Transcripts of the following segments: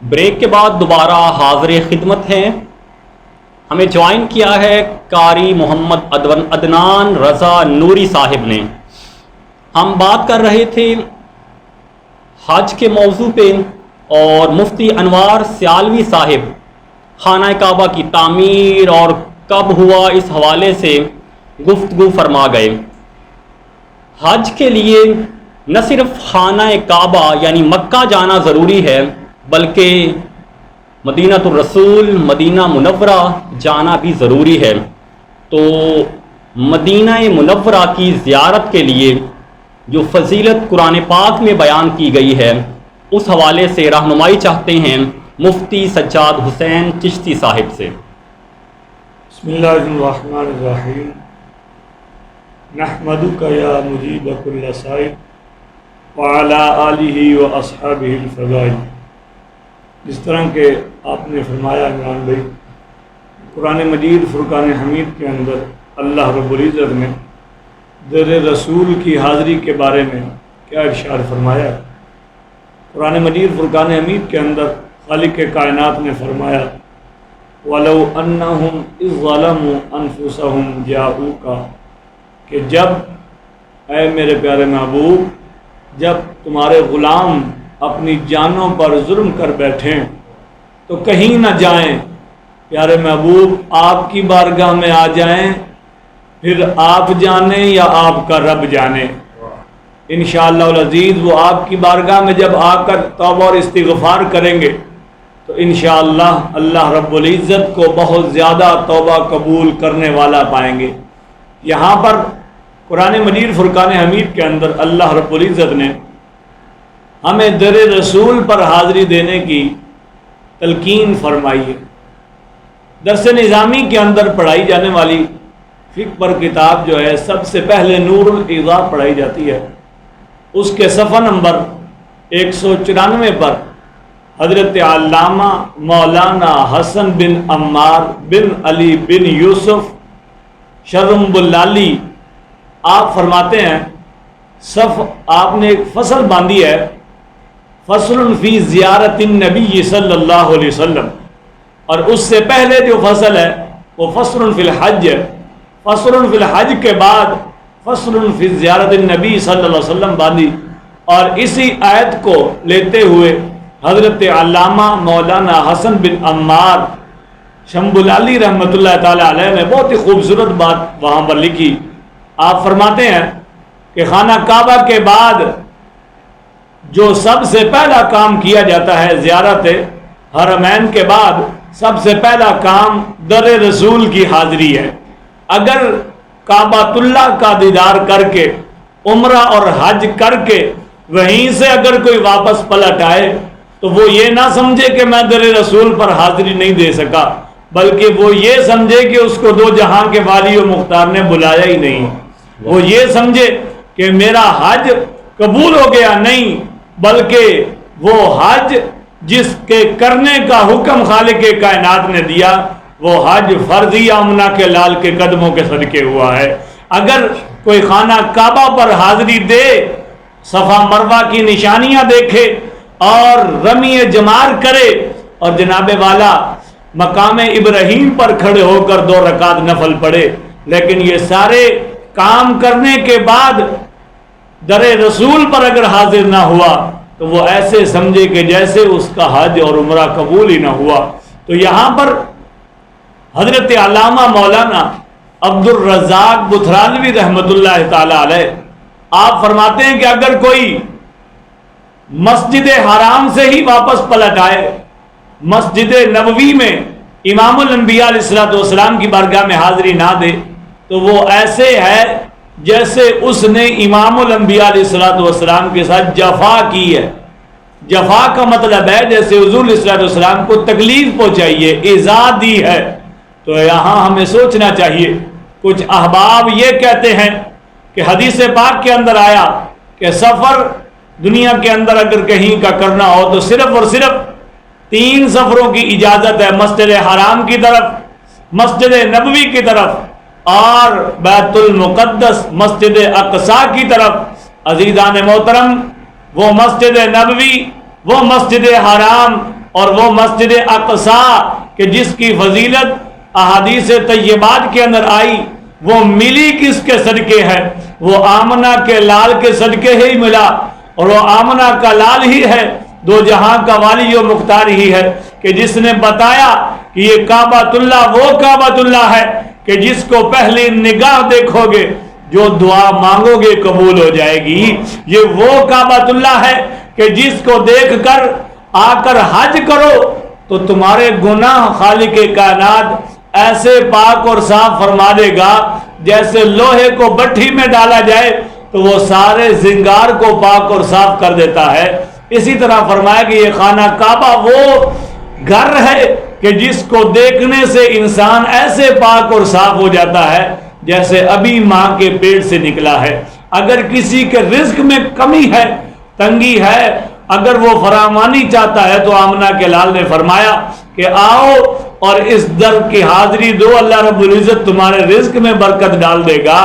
Break کے بعد دوبارہ حاضر خدمت ہیں. ہمیں جوائن کیا ہے قاری محمد عدنان رضا نوری صاحب نے. ہم بات کر رہے تھے حج کے موضوع پہ اور مفتی انوار سیالوی صاحب خانہ کعبہ کی تعمیر اور کب ہوا اس حوالے سے گفتگو فرما گئے. حج کے لیے نہ صرف خانہ کعبہ یعنی مکہ جانا ضروری ہے بلکہ مدینہ الرسول مدینہ منورہ جانا بھی ضروری ہے. تو مدینہ منورہ کی زیارت کے لیے جو فضیلت قرآن پاک میں بیان کی گئی ہے اس حوالے سے رہنمائی چاہتے ہیں مفتی سجاد حسین چشتی صاحب سے. بسم اللہ الرحمن الرحیم. نحمدک یا مجیب کل سائل وعلی آلہ و اصحابہ الفضائل. جس طرح کہ آپ نے فرمایا عمران بھائی، قرآن مجید فرقان حمید کے اندر اللہ رب العزت نے در رسول کی حاضری کے بارے میں کیا ارشاد فرمایا. قرآن مجید فرقان حمید کے اندر خالق کائنات نے فرمایا وَلَوْ أَنَّهُمْ إِذْ ظَلَمُوا أَنفُسَهُمْ جَاءُوكَ، کہ جب اے میرے پیارے محبوب جب تمہارے غلام اپنی جانوں پر ظلم کر بیٹھیں تو کہیں نہ جائیں، پیارے محبوب آپ کی بارگاہ میں آ جائیں، پھر آپ جانیں یا آپ کا رب جانے. انشاءاللہ العزیز وہ آپ کی بارگاہ میں جب آ کر توبہ اور استغفار کریں گے تو انشاءاللہ اللہ رب العزت کو بہت زیادہ توبہ قبول کرنے والا پائیں گے. یہاں پر قرآن مجید فرقان حمید کے اندر اللہ رب العزت نے ہمیں در رسول پر حاضری دینے کی تلقین فرمائی ہے. درس نظامی کے اندر پڑھائی جانے والی فقہ پر کتاب جو ہے سب سے پہلے نور الایضاح پڑھائی جاتی ہے. اس کے صفحہ نمبر 194 پر حضرت علامہ مولانا حسن بن عمار بن علی بن یوسف شرم اللالی آپ فرماتے ہیں آپ نے ایک فصل باندھی ہے، فصل فی زیارت النبی صلی اللہ علیہ وسلم، اور اس سے پہلے جو فصل ہے وہ فصل فی الحج ہے. فصل فی الحج کے بعد فصل فی زیارت النبی صلی اللہ علیہ وسلم باندھی، اور اسی آیت کو لیتے ہوئے حضرت علامہ مولانا حسن بن عمار شمبلالی رحمۃ اللہ تعالی علیہ نے بہت ہی خوبصورت بات وہاں پر لکھی. آپ فرماتے ہیں کہ خانہ کعبہ کے بعد جو سب سے پہلا کام کیا جاتا ہے زیارت حرمین کے بعد سب سے پہلا کام در رسول کی حاضری ہے. اگر کعبۃ اللہ کا دیدار کر کے عمرہ اور حج کر کے وہیں سے اگر کوئی واپس پلٹ آئے تو وہ یہ نہ سمجھے کہ میں در رسول پر حاضری نہیں دے سکا، بلکہ وہ یہ سمجھے کہ اس کو دو جہاں کے والی و مختار نے بلایا ہی نہیں. وہ یہ سمجھے کہ میرا حج قبول ہو گیا، نہیں بلکہ وہ حج جس کے کرنے کا حکم خالق کائنات نے دیا وہ حج فرضی آمنہ کے لال کے قدموں کے صدقے ہوا ہے. اگر کوئی خانہ کعبہ پر حاضری دے، صفا مروہ کی نشانیاں دیکھے اور رمی جمار کرے اور جناب والا مقام ابراہیم پر کھڑے ہو کر 2 رکعت نفل پڑھے، لیکن یہ سارے کام کرنے کے بعد در رسول پر اگر حاضر نہ ہوا تو وہ ایسے سمجھے کہ جیسے اس کا حج اور عمرہ قبول ہی نہ ہوا. تو یہاں پر حضرت علامہ مولانا عبد الرزاق بتھرالوی رحمۃ اللہ تعالی علیہ آپ فرماتے ہیں کہ اگر کوئی مسجد حرام سے ہی واپس پلٹ آئے، مسجد نبوی میں امام الانبیاء علیہ السلام کی بارگاہ میں حاضری نہ دے تو وہ ایسے ہے جیسے اس نے امام الانبیاء علیہ السلام کے ساتھ جفا کی ہے. جفا کا مطلب ہے جیسے حضور علیہ السلام کو تکلیف پہنچائی ہے، ایذا دی ہے. تو یہاں ہمیں سوچنا چاہیے. کچھ احباب یہ کہتے ہیں کہ حدیث پاک کے اندر آیا کہ سفر دنیا کے اندر اگر کہیں کا کرنا ہو تو صرف اور صرف 3 سفروں کی اجازت ہے، مسجد حرام کی طرف، مسجد نبوی کی طرف اور بیت المقدس مسجد اقصی کی طرف. عزیزان محترم، وہ مسجد نبوی، وہ مسجد حرام اور وہ مسجد اقصی کہ جس کی فضیلت احادیث طیبات کے اندر آئی، وہ ملی کس کے صدقے ہے؟ وہ آمنہ کے لال کے صدقے ہی ملا، اور وہ آمنہ کا لال ہی ہے، دو جہاں کا والی و مختار ہی ہے، کہ جس نے بتایا کہ یہ کعبۃ اللہ وہ کعبۃ اللہ ہے کہ جس کو پہلی نگاہ دیکھو گے جو دعا مانگو گے قبول ہو جائے گی۔ یہ وہ کعبۃ اللہ ہے کہ جس کو دیکھ کر آ کر حج کرو تو تمہارے گناہ خالق کائنات ایسے پاک اور صاف فرما دے گا جیسے لوہے کو بٹھی میں ڈالا جائے تو وہ سارے زنگار کو پاک اور صاف کر دیتا ہے۔ اسی طرح فرمایا کہ یہ خانہ کعبہ وہ گھر ہے کہ جس کو دیکھنے سے انسان ایسے پاک اور صاف ہو جاتا ہے جیسے ابھی ماں کے پیٹ سے نکلا ہے۔ اگر کسی کے رزق میں کمی ہے، تنگی ہے، اگر وہ فراوانی چاہتا ہے تو آمنہ کے لال نے فرمایا کہ آؤ اور اس در کی حاضری دو، اللہ رب العزت تمہارے رزق میں برکت ڈال دے گا۔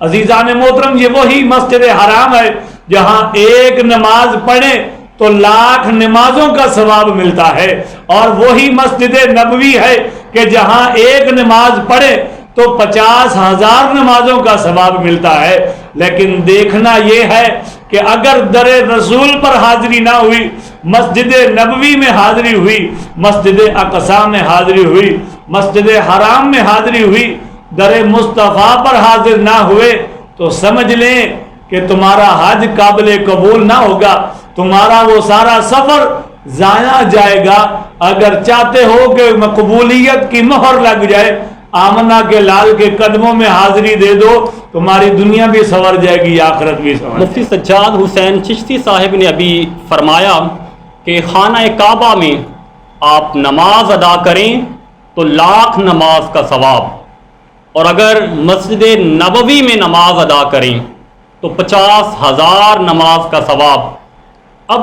عزیزان محترم، یہ وہی مسجد حرام ہے جہاں ایک نماز پڑھے تو 1,00,000 نمازوں کا ثواب ملتا ہے، اور وہی مسجد نبوی ہے کہ جہاں ایک نماز پڑھے تو 50,000 نمازوں کا ثواب ملتا ہے۔ لیکن دیکھنا یہ ہے کہ اگر در رسول پر حاضری نہ ہوئی، مسجد نبوی میں حاضری ہوئی، مسجد اقصی میں حاضری ہوئی، مسجد حرام میں حاضری ہوئی، در مصطفیٰ پر حاضر نہ ہوئے تو سمجھ لیں کہ تمہارا حج قابل قبول نہ ہوگا، تمہارا وہ سارا سفر ضائع جائے گا۔ اگر چاہتے ہو کہ قبولیت کی مہر لگ جائے، آمنہ کے لال کے قدموں میں حاضری دے دو، تمہاری دنیا بھی سنور جائے گی، آخرت بھی سنور۔ مفتی سجاد حسین چشتی صاحب نے ابھی فرمایا کہ خانہ کعبہ میں آپ نماز ادا کریں تو 1,00,000 نماز کا ثواب، اور اگر مسجد نبوی میں نماز ادا کریں تو 50,000 نماز کا ثواب۔ اب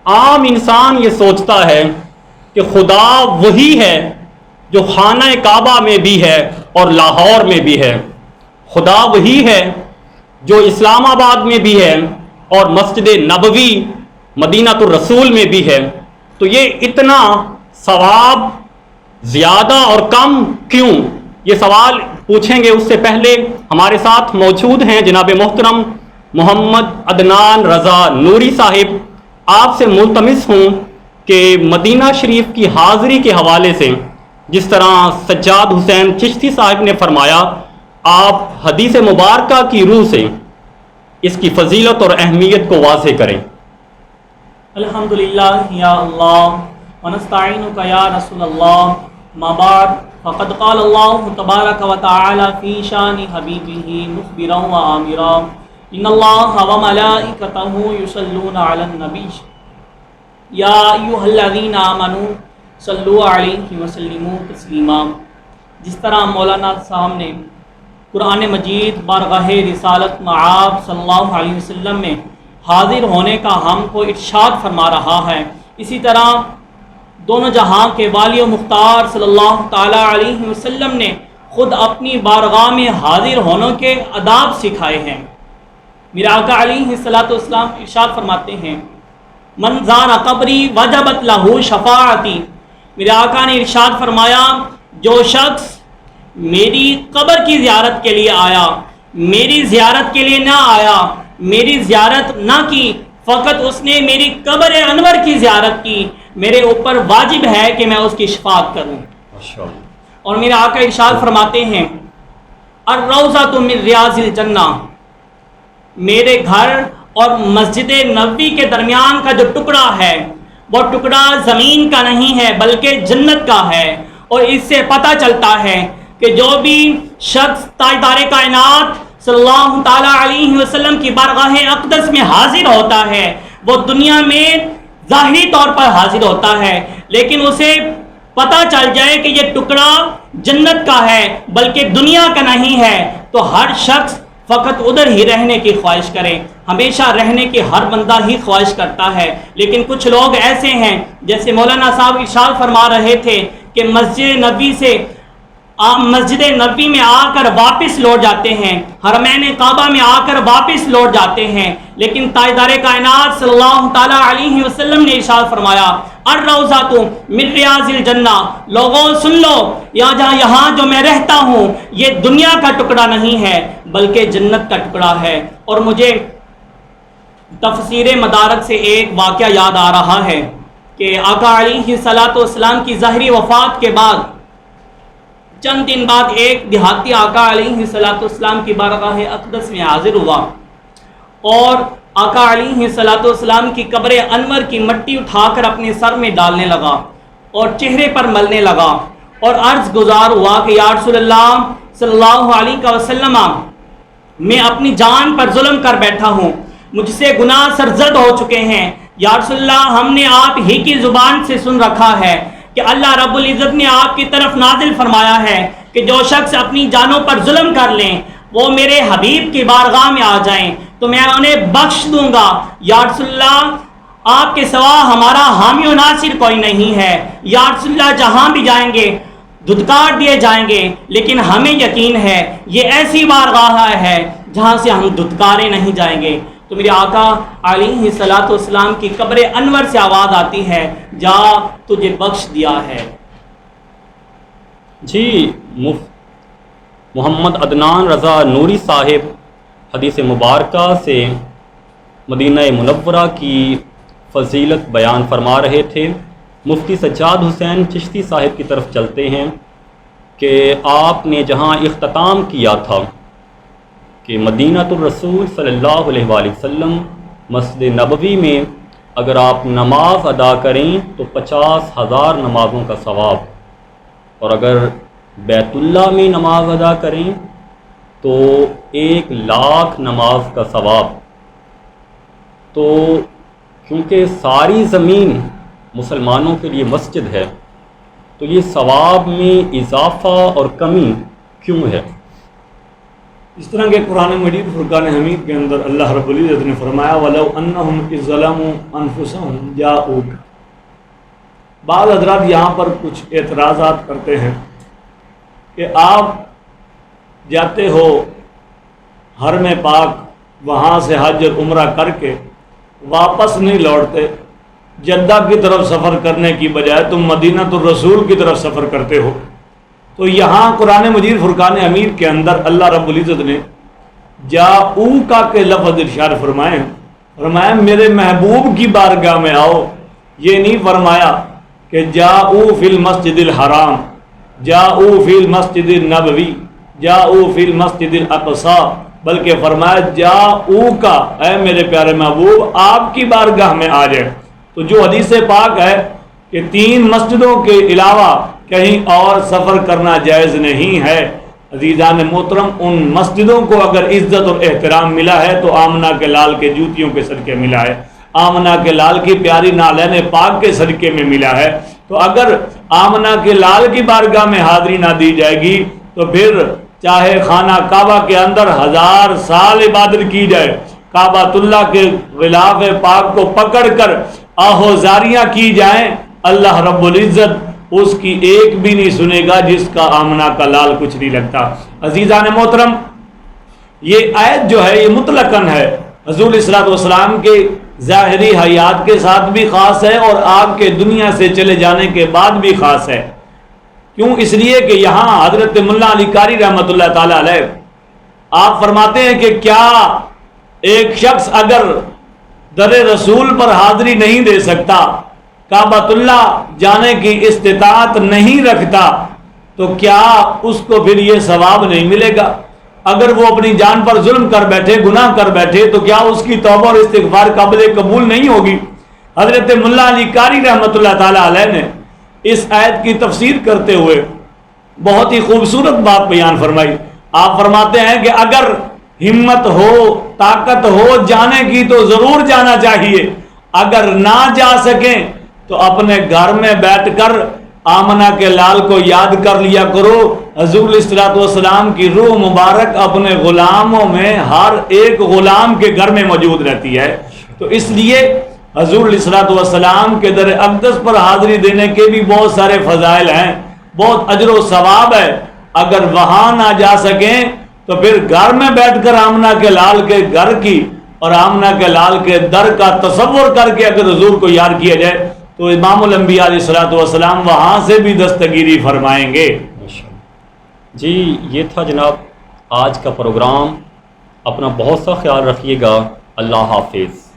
عام انسان یہ سوچتا ہے کہ خدا وہی ہے جو خانہ کعبہ میں بھی ہے اور لاہور میں بھی ہے، خدا وہی ہے جو اسلام آباد میں بھی ہے اور مسجد نبوی مدینہ الرسول میں بھی ہے، تو یہ اتنا ثواب زیادہ اور کم کیوں؟ یہ سوال پوچھیں گے۔ اس سے پہلے ہمارے ساتھ موجود ہیں جناب محترم محمد عدنان رضا نوری صاحب۔ آپ سے ملتمس ہوں کہ مدینہ شریف کی حاضری کے حوالے سے جس طرح سجاد حسین چشتی صاحب نے فرمایا، آپ حدیث مبارکہ کی روح سے اس کی فضیلت اور اہمیت کو واضح کریں۔ الحمدللہ یا اللہ ونستعینک یا رسول اللہ، ما بعد فقد قال اللہ تبارک و تعالی فی شان حبیبہ مخبرا و آمرا ان اللہ و ملائکتہ یصلون علی النبی یا ایھا الذین آمنوا صلوا علیہ وسلموا تسلیما۔ جس طرح مولانا صاحب نے قرآن مجید بارگاہ رسالت معاب صلی اللہ علیہ وسلم میں حاضر ہونے کا ہم کو ارشاد فرما رہا ہے، اسی طرح دونوں جہاں کے والی و مختار صلی اللہ تعالیٰ علیہ وسلم نے خود اپنی بارگاہ میں حاضر ہونے کے آداب سکھائے ہیں۔ میرے آقا علیہ السلام ارشاد فرماتے ہیں، من زار قبری وجبت لہ شفاعتی۔ میرے آقا نے ارشاد فرمایا، جو شخص میری قبر کی زیارت کے لیے آیا، میری زیارت کے لیے نہ آیا، میری زیارت نہ کی، فقط اس نے میری قبر انور کی زیارت کی، میرے اوپر واجب ہے کہ میں اس کی شفاعت کروں۔ اور میرے آقا ارشاد فرماتے ہیں، الروضۃ من ریاض الجنہ، میرے گھر اور مسجد نبوی کے درمیان کا جو ٹکڑا ہے وہ ٹکڑا زمین کا نہیں ہے بلکہ جنت کا ہے۔ اور اس سے پتہ چلتا ہے کہ جو بھی شخص تاجدار کائنات صلی اللہ تعالیٰ علیہ وسلم کی بارگاہ اقدس میں حاضر ہوتا ہے وہ دنیا میں ظاہری طور پر حاضر ہوتا ہے، لیکن اسے پتہ چل جائے کہ یہ ٹکڑا جنت کا ہے بلکہ دنیا کا نہیں ہے، تو ہر شخص فقط ادھر ہی رہنے کی خواہش کرے۔ ہمیشہ رہنے کی ہر بندہ ہی خواہش کرتا ہے، لیکن کچھ لوگ ایسے ہیں جیسے مولانا صاحب ارشاد فرما رہے تھے کہ مسجد نبی سے آپ مسجد نبوی میں آ کر واپس لوٹ جاتے ہیں، حرمین کعبہ میں آ کر واپس لوٹ جاتے ہیں، لیکن تاجدار کائنات صلی اللہ تعالیٰ علیہ وسلم نے ارشاد فرمایا الروضۃ من ریاض الجنہ، لوگوں سن لو، یہاں جو میں رہتا ہوں یہ دنیا کا ٹکڑا نہیں ہے بلکہ جنت کا ٹکڑا ہے۔ اور مجھے تفسیر مدارک سے ایک واقعہ یاد آ رہا ہے کہ آقا علیہ الصلوۃ والسلام کی ظاہری وفات کے بعد چند دن بعد ایک دیہاتی آقا علیہ الصلوۃ والسلام کی بارگاہ اقدس میں حاضر ہوا اور آقا علیہ الصلوۃ والسلام کی قبر انور کی مٹی اٹھا کر اپنے سر میں ڈالنے لگا اور چہرے پر ملنے لگا اور عرض گزار ہوا کہ یا رسول اللہ صلی اللہ علیہ وسلم، میں اپنی جان پر ظلم کر بیٹھا ہوں، مجھ سے گناہ سرزد ہو چکے ہیں، یا رسول اللہ ہم نے آپ ہی کی زبان سے سن رکھا ہے کہ اللہ رب العزت نے آپ کی طرف نازل فرمایا ہے کہ جو شخص اپنی جانوں پر ظلم کر لیں وہ میرے حبیب کی بارگاہ میں آ جائیں تو میں انہیں بخش دوں گا۔ یا رسول اللہ آپ کے سوا ہمارا حامی و ناصر کوئی نہیں ہے، یا رسول اللہ جہاں بھی جائیں گے دھتکار دیے جائیں گے، لیکن ہمیں یقین ہے یہ ایسی بارگاہ ہے جہاں سے ہم دھتکارے نہیں جائیں گے۔ تو میرے آقا علیہ الصلوۃ والسلام کی قبر انور سے آواز آتی ہے جا تجھے بخش دیا ہے۔ جی محمد عدنان رضا نوری صاحب حدیث مبارکہ سے مدینہ منورہ کی فضیلت بیان فرما رہے تھے۔ مفتی سجاد حسین چشتی صاحب کی طرف چلتے ہیں کہ آپ نے جہاں اختتام کیا تھا کہ مدینہ الرسول صلی اللہ علیہ وآلہ وسلم مسجد نبوی میں اگر آپ نماز ادا کریں تو 50,000 نمازوں کا ثواب، اور اگر بیت اللہ میں نماز ادا کریں تو 1,00,000 نماز کا ثواب۔ تو کیونکہ ساری زمین مسلمانوں کے لیے مسجد ہے تو یہ ثواب میں اضافہ اور کمی کیوں ہے؟ اس طرح کے قرآن مجید فرقان حمید کے اندر اللہ رب العزت نے فرمایا وَلَوْ أَنَّهُمْ إِذْ ظَلَمُوا أَنفُسَهُمْ جَاءُوكَ۔ بعض حضرات یہاں پر کچھ اعتراضات کرتے ہیں کہ آپ جاتے ہو حرم پاک، وہاں سے حج اور عمرہ کر کے واپس نہیں لوٹتے، جدہ کی طرف سفر کرنے کی بجائے تم مدینہ الرسول کی طرف سفر کرتے ہو۔ تو یہاں قرآن مجید فرقان حمید کے اندر اللہ رب العزت نے جاؤکا کے لفظ ارشاد فرمایا میرے محبوب کی بارگاہ میں آؤ۔ یہ نہیں فرمایا کہ جاؤ فی المسجد الحرام، جاؤ فی المسجد النبوی، جاؤ فی المسجد الاقصی، بلکہ فرمایا جاؤکا، اے میرے پیارے محبوب آپ کی بارگاہ میں آ جائے۔ تو جو حدیث پاک ہے کہ 3 مسجدوں کے علاوہ کہیں اور سفر کرنا جائز نہیں ہے، عزیزان محترم ان مسجدوں کو اگر عزت اور احترام ملا ہے تو آمنہ کے لال کے جوتیوں کے صدقے ملا ہے، آمنہ کے لال کی پیاری نالین پاک کے صدقے میں ملا ہے۔ تو اگر آمنہ کے لال کی بارگاہ میں حاضری نہ دی جائے گی تو پھر چاہے خانہ کعبہ کے اندر 1000 سال عبادت کی جائے، کعبۃ اللہ کے غلاف پاک کو پکڑ کر آہوزاریاں کی جائیں، اللہ رب العزت اس کی ایک بھی نہیں سنے گا جس کا آمنہ کا لال کچھ نہیں لگتا۔ عزیزان محترم یہ آیت جو ہے یہ مطلقاً ہے، حضور علیہ الصلوۃ والسلام کے ظاہری حیات کے ساتھ بھی خاص ہے اور آپ کے دنیا سے چلے جانے کے بعد بھی خاص ہے۔ کیوں؟ اس لیے کہ یہاں حضرت ملا علی قاری رحمۃ اللہ تعالی علیہ آپ فرماتے ہیں کہ کیا ایک شخص اگر در رسول پر حاضری نہیں دے سکتا، کعبۃ اللہ جانے کی استطاعت نہیں رکھتا، تو کیا اس کو پھر یہ ثواب نہیں ملے گا؟ اگر وہ اپنی جان پر ظلم کر بیٹھے، گناہ کر بیٹھے، تو کیا اس کی توبہ اور استغفار قابل قبول نہیں ہوگی؟ حضرت ملا علی قاری رحمۃ اللہ تعالی علیہ نے اس آیت کی تفسیر کرتے ہوئے بہت ہی خوبصورت بات بیان فرمائی۔ آپ فرماتے ہیں کہ اگر ہمت ہو، طاقت ہو جانے کی تو ضرور جانا چاہیے، اگر نہ جا سکیں تو اپنے گھر میں بیٹھ کر آمنہ کے لال کو یاد کر لیا کرو۔ حضور علیہ الصلوۃ والسلام کی روح مبارک اپنے غلاموں میں ہر ایک غلام کے گھر میں موجود رہتی ہے، تو اس لیے حضور علیہ الصلوۃ والسلام کے در اقدس پر حاضری دینے کے بھی بہت سارے فضائل ہیں، بہت اجر و ثواب ہے۔ اگر وہاں نہ جا سکیں تو پھر گھر میں بیٹھ کر آمنہ کے لال کے گھر کی اور آمنہ کے لال کے در کا تصور کر کے اگر حضور کو یاد کیا جائے تو امام الانبیاء علیہ الصلوۃ والسلام وہاں سے بھی دستگیری فرمائیں گے۔ جی یہ تھا جناب آج کا پروگرام، اپنا بہت سا خیال رکھیے گا، اللہ حافظ۔